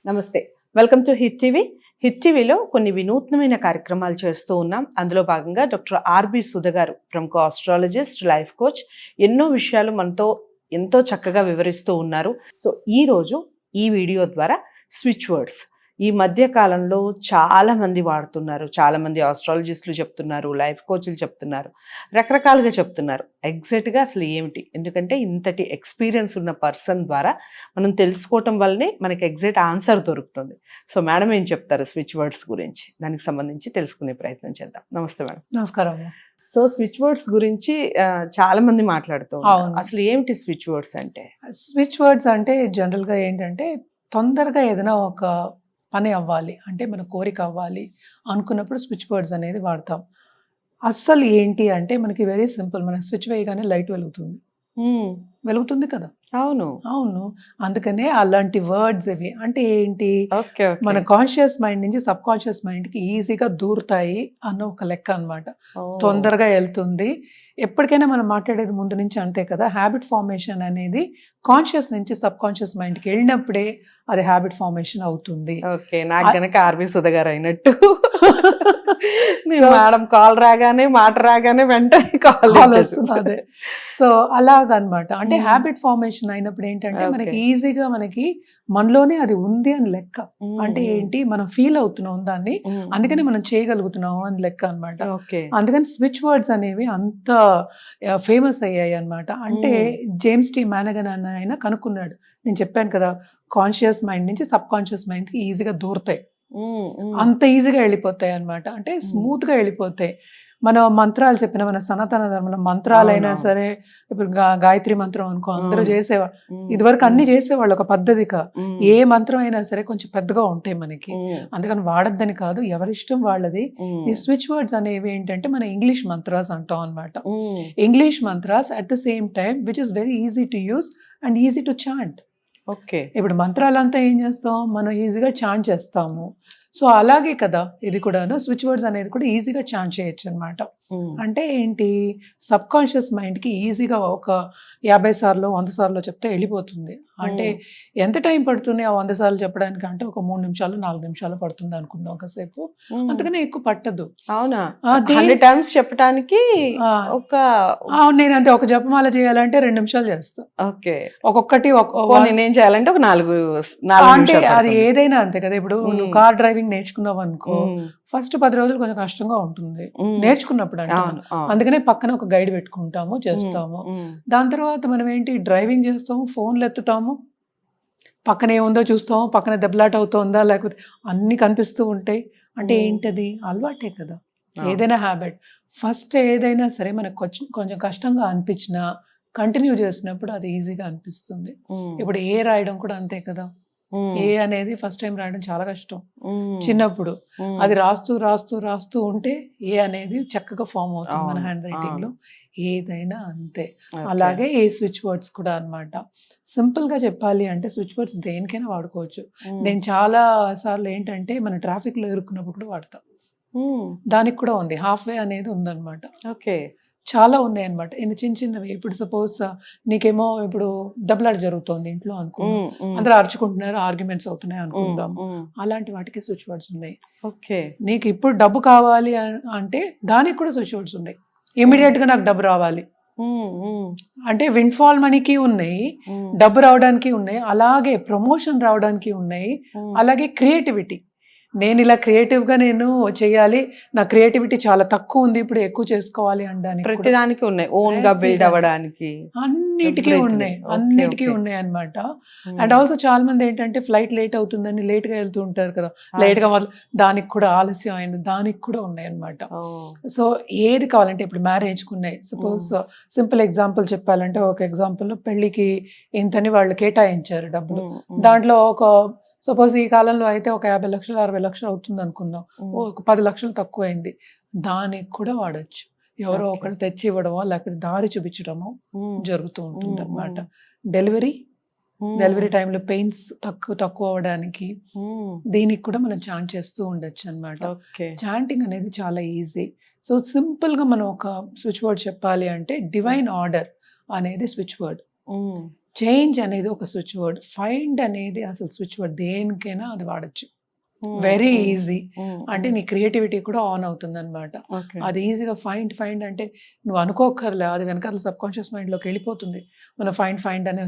నమస్తే. Welcome to hit TV. Hit టీవీలో కొన్ని వినూత్నమైన కార్యక్రమాలు చేస్తూ ఉన్నాం. అందులో భాగంగా డాక్టర్ ఆర్బి సుధ గారు, ప్రముఖ ఆస్ట్రాలజిస్ట్, లైఫ్ కోచ్, ఎన్నో విషయాలు మనతో ఎంతో చక్కగా వివరిస్తూ ఉన్నారు. సో ఈరోజు ఈ వీడియో ద్వారా స్విచ్ వర్డ్స్ ఈ మధ్య కాలంలో చాలా మంది వాడుతున్నారు. చాలా మంది ఆస్ట్రాలజిస్టులు చెప్తున్నారు, లైఫ్ కోచ్లు చెప్తున్నారు, రకరకాలుగా చెప్తున్నారు. ఎగ్జాక్ట్గా అసలు ఏమిటి? ఎందుకంటే ఇంతటి ఎక్స్పీరియన్స్ ఉన్న పర్సన్ ద్వారా మనం తెలుసుకోవటం వల్లనే మనకి ఎగ్జాక్ట్ ఆన్సర్ దొరుకుతుంది. సో మేడం ఏం చెప్తారు స్విచ్ వర్డ్స్ గురించి? దానికి సంబంధించి తెలుసుకునే ప్రయత్నం చేద్దాం. నమస్తే మేడం. నమస్కారం. సో స్విచ్ వర్డ్స్ గురించి చాలా మంది మాట్లాడుతూ ఉన్నారు. అవును. అసలు ఏమిటి స్విచ్ వర్డ్స్ అంటే? స్విచ్ వర్డ్స్ అంటే జనరల్గా ఏంటంటే తొందరగా ఏదైనా ఒక పని అవ్వాలి అంటే మన కోరిక అవ్వాలి అనుకున్నప్పుడు స్విచ్ వర్డ్స్ అనేది వాడతాం. అస్సలు ఏంటి అంటే మనకి వెరీ సింపుల్. మనం స్విచ్ వేయగానే లైట్ వెలుగుతుంది. వెలుగుతుంది కదా. అవును. అవును. అందుకనే అలాంటి వర్డ్స్ ఇవి. అంటే ఏంటి, ఓకే. మన కాన్షియస్ మైండ్ నుంచి సబ్ కాన్షియస్ మైండ్కి ఈజీగా దూరుతాయి అన్న ఒక లెక్క అనమాట. తొందరగా వెళ్తుంది. ఎప్పటికైనా మనం మాట్లాడేది ముందు నుంచి అంతే కదా. హ్యాబిట్ ఫార్మేషన్ అనేది కాన్షియస్ నుంచి సబ్ కాన్షియస్ మైండ్కి వెళ్ళినప్పుడే అది హ్యాబిట్ ఫార్మేషన్ అవుతుంది. ఓకే. నాకు గనక ఆర్బి సుధ గారు అయినట్టు మేడం కాల్ రాగానే, మాట రాగానే వెంటనే కాల్ వస్తుంది. అదే. సో అలాగనమాట. అంటే హ్యాబిట్ ఫార్మేషన్ అయినప్పుడు ఏంటంటే మనకి ఈజీగా మనకి మనలోనే అది ఉంది అని లెక్క. అంటే ఏంటి, మనం ఫీల్ అవుతున్నాం దాన్ని, అందుకని మనం చేయగలుగుతున్నాం అని లెక్క అనమాట. అందుకని స్విచ్ వర్డ్స్ అనేవి అంత ఫేమస్ అయ్యాయి అనమాట. అంటే జేమ్స్ టీ మ్యానగన్ అన్న ఆయన కనుక్కున్నాడు. నేను చెప్పాను కదా, కాన్షియస్ మైండ్ నుంచి సబ్ కాన్షియస్ మైండ్కి ఈజీగా దూరుతాయి. అంత ఈజీగా వెళ్ళిపోతాయి అనమాట. అంటే స్మూత్గా వెళ్ళిపోతాయి. మనం మంత్రాలు చెప్పిన మన సనాతన ధర్మంలో మంత్రాలైనా సరే, ఇప్పుడు గాయత్రి మంత్రం అనుకో అందరూ చేసేవాళ్ళు. ఇదివరకు అన్ని చేసేవాళ్ళు ఒక పద్ధతిగా. ఏ మంత్రం అయినా సరే కొంచెం పెద్దగా ఉంటాయి మనకి, అందుకని వాడద్దని కాదు, ఎవరిష్టం వాళ్ళది. ఈ స్విచ్ వర్డ్స్ అనేవి ఏంటంటే మన ఇంగ్లీష్ మంత్రాస్ అంటాం అనమాట. English mantras at the same time which is very easy to use and easy to chant. Okay. ఇప్పుడు మంత్రాలంతా ఏం చేస్తాం, మనం ఈజీగా చాంట్ చేస్తాము. సో అలాగే కదా ఇది కూడాను, స్విచ్ వర్డ్స్ అనేది కూడా ఈజీగా చాంట్ చేయొచ్చు అనమాట. అంటే ఏంటి, సబ్ కాన్షియస్ మైండ్కి ఈజీగా ఒక 50 సార్లు 100 సార్లు చెప్తే వెళ్ళిపోతుంది. అంటే ఎంత టైం పడుతుంది ఆ 100 సార్లు చెప్పడానికి? అంటే ఒక 3 నిమిషాలు 4 నిమిషాలు పడుతుంది అనుకుందాం ఒకసేపు, అంతకనే ఎక్కువ పట్టదు. అవునా? 100 టైమ్స్ చెప్పడానికి ఒక నేను అంతే. ఒక జపమాల చేయాలంటే 2 నిమిషాలు చేస్తా. ఓకే. ఒక్కొక్కటి నేనేం చేయాలంటే ఒక 4 అంటే అది ఏదైనా అంతే కదా. ఇప్పుడు నువ్వు కార్ డ్రైవింగ్ నేర్చుకున్నావు అనుకో, ఫస్ట్ 10 రోజులు కొంచెం కష్టంగా ఉంటుంది నేర్చుకున్నప్పుడు. అంటే అందుకనే పక్కన ఒక గైడ్ పెట్టుకుంటాము, చేస్తాము. దాని తర్వాత మనం ఏంటి, డ్రైవింగ్ చేస్తాము, ఫోన్లు ఎత్తుతాము, పక్కన ఏముందో చూస్తాము, పక్కన దెబ్బలాట అవుతుందా లేకపోతే అన్ని కనిపిస్తూ ఉంటాయి. అంటే ఏంటది, అలవాటే కదా. ఏదైనా హ్యాబిట్ ఫస్ట్ ఏదైనా సరే మనకు కొంచెం కష్టంగా అనిపించినా కంటిన్యూ చేసినప్పుడు అది ఈజీగా అనిపిస్తుంది. ఇప్పుడు ఏ రాయడం కూడా అంతే కదా. ఏ అనేది ఫస్ట్ టైం రాయడం చాలా కష్టం చిన్నప్పుడు. అది రాస్తూ రాస్తూ రాస్తూ ఉంటే ఏ అనేది చక్కగా ఫామ్ అవుతుంది మన హ్యాండ్ రైటింగ్ లో. ఏదైనా అంతే. అలాగే ఏ స్విచ్ వర్డ్స్ కూడా అనమాట. సింపుల్ గా చెప్పాలి అంటే స్విచ్ వర్డ్స్ దేనికైనా వాడుకోవచ్చు. నేను చాలా సార్లు ఏంటంటే మన ట్రాఫిక్ లో ఇరుక్కున్నప్పుడు కూడా వాడతాం. దానికి కూడా ఉంది, హాఫ్ వే అనేది ఉందన్నమాట. ఓకే. చాలా ఉన్నాయి అనమాట. చిన్న చిన్నవి. ఇప్పుడు సపోజ్ నీకేమో ఇప్పుడు దెబ్బలాట జరుగుతోంది ఇంట్లో అనుకుందాం, అందరూ అరుచుకుంటున్నారు, ఆర్గ్యుమెంట్స్ అవుతున్నాయి అనుకుందాం, అలాంటి వాటికి స్విచ్ వర్డ్స్ ఉన్నాయి. ఓకే. నీకు ఇప్పుడు డబ్బు కావాలి అంటే దానికి కూడా స్విచ్ వర్డ్స్ ఉన్నాయి. ఇమీడియట్ గా నాకు డబ్బు రావాలి అంటే విండ్ఫాల్ మనీకి ఉన్నాయి, డబ్బు రావడానికి ఉన్నాయి, అలాగే ప్రమోషన్ రావడానికి ఉన్నాయి, అలాగే క్రియేటివిటీ. నేను ఇలా క్రియేటివ్గా నేను చేయాలి, నా క్రియేటివిటీ చాలా తక్కువ ఉంది, ఇప్పుడు ఎక్కువ చేసుకోవాలి అనడానికి ప్రతిదానికి ఉన్నాయి. ఓన్ గా బిల్డ్ అవ్వడానికి అన్నిటికీ ఉన్నాయి, అన్నిటికీ ఉన్నాయి అనమాట. అండ్ ఆల్సో చాలా మంది ఏంటంటే ఫ్లైట్ లేట్ అవుతుందని లేట్ గా వెళ్తూ ఉంటారు కదా, లేట్ గా దానికి కూడా ఆలస్యం అయింది, దానికి కూడా ఉన్నాయి అనమాట. సో ఏది కావాలంటే ఇప్పుడు మ్యారేజ్కి ఉన్నాయి. సపోజ్ సింపుల్ ఎగ్జాంపుల్ చెప్పాలంటే, ఒక ఎగ్జాంపుల్ పెళ్లికి ఇంతని వాళ్ళు కేటాయించారు డబ్బులు. దాంట్లో ఒక సపోజ్ ఈ కాలంలో అయితే ఒక 50 లక్షలు 60 లక్షలు అవుతుంది అనుకుందాం, ఒక 10 లక్షలు తక్కువ అయింది, దానికి కూడా వాడచ్చు. ఎవరో ఒకరు తెచ్చి ఇవ్వడమో లేకపోతే దారి చూపించడమో జరుగుతూ ఉంటుంది అనమాట. డెలివరీ టైంలో పెయిన్స్ తక్కువ అవడానికి దీనికి కూడా మనం చాంట్ చేస్తూ ఉండొచ్చు అనమాట. చాంటింగ్ అనేది చాలా ఈజీ. సో సింపుల్ గా మనం ఒక స్విచ్ వర్డ్ చెప్పాలి అంటే డివైన్ ఆర్డర్ అనేది స్విచ్ వర్డ్. చేంజ్ అనేది ఒక స్విచ్ వర్డ్, ఫైండ్ అనేది అసలు స్విచ్ వర్డ్ దేనికైనా అది వాడచ్చు. Very easy. అంటే నీ క్రియేటివిటీ కూడా ఆన్ అవుతుంది అనమాట. అది ఈజీగా ఫైండ్ అంటే నువ్వు అనుకోకర్లే, అది వెనకాల సబ్ కాన్షియస్ మైండ్ లోకి వెళ్ళిపోతుంది. మనం ఫైండ్ అనే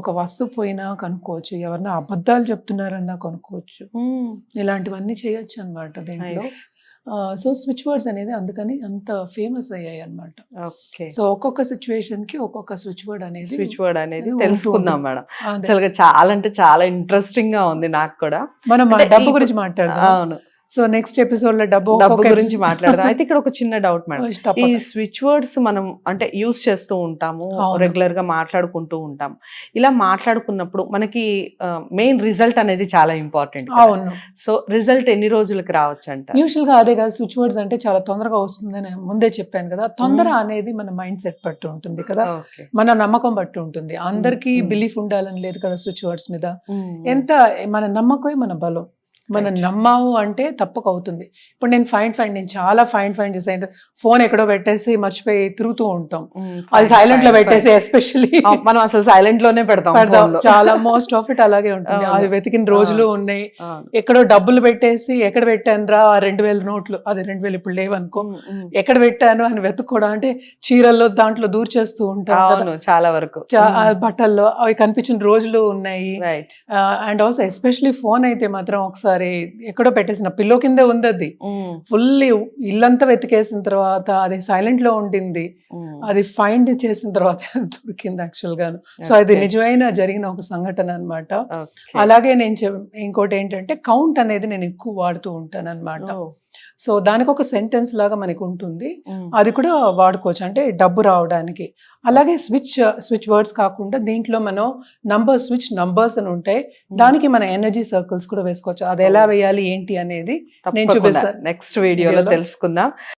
ఒక వస్తువు పోయినా కనుక్కోవచ్చు, ఎవరన్నా అబద్ధాలు చెప్తున్నారన్నా కనుక్కోవచ్చు, ఇలాంటివన్నీ చేయొచ్చు అనమాట దీంట్లో. సో స్విచ్ వర్డ్స్ అనేది అందుకని అంత ఫేమస్ అయ్యాయి అనమాట. సో ఒక్కొక్క సిచ్యువేషన్ కి ఒక్కొక్క స్విచ్ వర్డ్ అనేది తెలుసుకుందాం మేడం. అసలు చాలా అంటే చాలా ఇంట్రెస్టింగ్ గా ఉంది నాకు కూడా. మనం డబ్బు గురించి మాట్లాడదాం. అవును. సో నెక్స్ట్ ఎపిసోడ్ లో డబ్బు గురించి మాట్లాడదాం. అయితే ఇక్కడ ఒక చిన్న డౌట్ మేడం, ఈ స్విచ్ వర్డ్స్ మనం అంటే యూస్ చేస్తూ ఉంటాము, రెగ్యులర్ గా మాట్లాడుకుంటూ ఉంటాము. ఇలా మాట్లాడుకున్నప్పుడు మనకి మెయిన్ రిజల్ట్ అనేది చాలా ఇంపార్టెంట్. అవును. సో రిజల్ట్ ఎన్ని రోజులకి రావచ్చు అంట? యూజువల్ గా అదే కదా, స్విచ్ వర్డ్స్ అంటే చాలా తొందరగా వస్తుందని ముందే చెప్పాను కదా. తొందర అనేది మన మైండ్ సెట్ బట్టి ఉంటుంది కదా, మన నమ్మకం బట్టి ఉంటుంది. అందరికీ బిలీఫ్ ఉండాలని లేదు కదా స్విచ్ వర్డ్స్ మీద. ఎంత మన నమ్మకమే మన బలం. మనం నమ్మాము అంటే తప్పక అవుతుంది. ఇప్పుడు నేను నేను చాలా ఫైండ్ చేసాను. ఫోన్ ఎక్కడో పెట్టేసి మర్చిపోయి తిరుగుతూ ఉంటాం, అది సైలెంట్ లో పెట్టేసి, ఎస్పెషల్లీ మనం అసలు సైలెంట్ లోనే పెడతాం. చాలా మోస్ట్ ఆఫ్ ఇట్ అలాగే ఉంటుంది. అది వెతికిన రోజులు ఉన్నాయి. ఎక్కడో డబ్బులు పెట్టేసి ఎక్కడ పెట్టాను రా 2000 నోట్లు, అది 2000 ఇప్పుడు లేవనుకో, ఎక్కడ పెట్టాను అని వెతుక్కోవడం. అంటే చీరల్లో దాంట్లో దూర్చేస్తూ ఉంటాం చాలా వరకు, బట్టల్లో అవి కనిపించిన రోజులు ఉన్నాయి. అండ్ ఆల్సో ఎస్పెషల్లీ ఫోన్ అయితే మాత్రం ఒకసారి ఎక్కడో పెట్టేసిన పిల్లో కిందే ఉంది, అది ఫుల్లీ ఇల్లంతా వెతికేసిన తర్వాత అది సైలెంట్ లో ఉండింది, అది ఫైండ్ చేసిన తర్వాత దొరికింది యాక్చువల్ గాను. సో అది నిజమైన జరిగిన ఒక సంఘటన అనమాట. అలాగే నేను ఇంకోటి ఏంటంటే కౌంట్ అనేది నేను ఎక్కువ వాడుతూ ఉంటాను అనమాట. సో దానికి ఒక సెంటెన్స్ లాగా మనకు ఉంటుంది, అది కూడా వాడుకోవచ్చు అంటే డబ్బు రావడానికి. అలాగే స్విచ్ వర్డ్స్ కాకుండా దీంట్లో మనం స్విచ్ నంబర్స్ అని ఉంటాయి, దానికి మన ఎనర్జీ సర్కిల్స్ కూడా వేసుకోవచ్చు. అది ఎలా వేయాలి ఏంటి అనేది నేను చూపిస్తాను, నెక్స్ట్ వీడియోలో తెలుసుకుందాం.